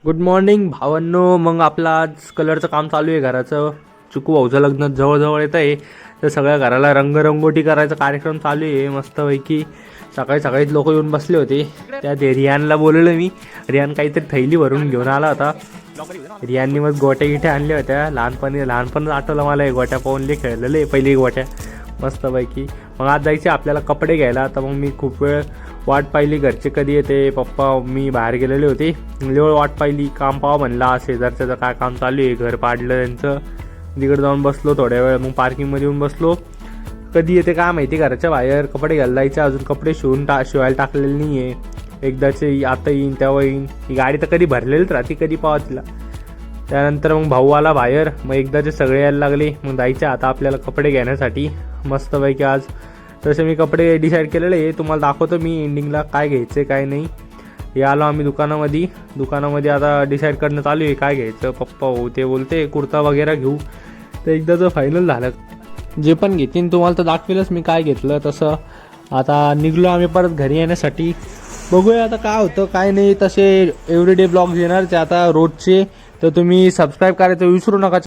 Good morning भावांनो. मग आपलं आज कलरचं काम चालू आहे घराचं. चिकू भाऊचं लग्न जवळजवळ येत आहे, तर सगळ्या घराला रंगरंगोटी करायचा कार्यक्रम चालू आहे मस्तपैकी. सकाळी सकाळीच लोक येऊन बसले होते. त्यात रियानला बोलवलं मी. रियान काहीतरी थैली भरून घेऊन आला होता. रियाननी मग गोट्या गिट्या आणल्या होत्या. लहानपणच आठवलं मला, हे गोट्या पाहून लय खेळलेले पहिली गोट्या मस्तपैकी. मग आज जायचे आपल्याला कपडे घ्यायला. तर मग मी खूप वेळ वाट पाहिली, घरचे कधी येते. पप्पा मी बाहेर गेलेले होते, लय वेळ वाट पाहिली. काम पाहा म्हणला, शेजारच्याचं काय काम चालू आहे, घर पाडलं त्यांचं. तिकडे जाऊन बसलो थोड्या वेळ. मग पार्किंगमध्ये येऊन बसलो. कधी येते काय माहिती, घराच्या बाहेर कपडे घ्यायला जायचे. अजून कपडे शिवायला टाकलेले नाही आहे. एकदाचे आता येईन तेव्हा येईन. ही गाडी तर कधी भरलेलीच राहते, कधी पाहा तिला. त्यानंतर मग भाऊ आला बाहेर. मग एकदाचे सगळे यायला लागले. मग जायचे आता आपल्याला कपडे घेण्यासाठी मस्तपैकी आज. तसे मी कपडे डिसाईड केलेले आहे, तुम्हाला दाखवतो मी एंडिंगला काय घ्यायचं काय नाही. हे आलो आम्ही दुकानामध्ये आता डिसाईड करणं चालू आहे काय घ्यायचं. पप्पा हो ते बोलते कुर्ता वगैरे घेऊ. तर एकदाचं फायनल झालं. जे पण घेतीन तुम्हाला तर दाखवेलच मी काय घेतलं तसं. आता निघलो आम्ही परत घरी येण्यासाठी. बघूया आता काय होतं काय नाही. तसे एव्हरीडे ब्लॉग्स येणार ते आता रोजचे. तर तुम्ही सबस्क्राईब करायचं विसरू नका.